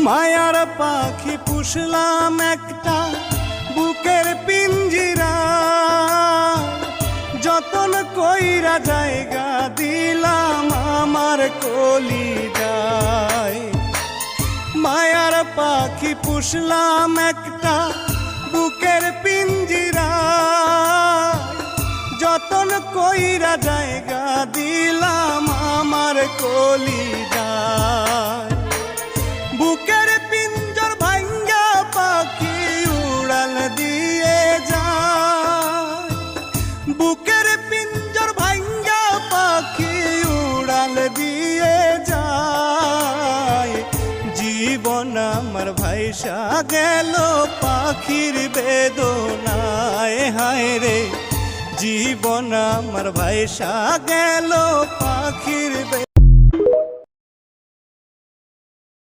মায়ার পাখি পুষলাম একটা বুকের পিঞ্জিরা, যতন কইরা জায়গা দিলাম আমার কলিজায়। মায়ার পাখি পুষলাম একটা বুকের পিঞ্জিরা, যতন কইরা জায়গা দিলাম আমার কলিজায়। বুকের পিঞ্জর ভাঙ্গা পাখি উড়াল দিয়ে যায়, বুকের পিঞ্জর ভাঙ্গা পাখি উড়াল দিয়ে যায়। জীবন আমার ভাইসা গেল পাখির বেদনায়, হায় রে জীবন আমার ভাইসা গেল পাখির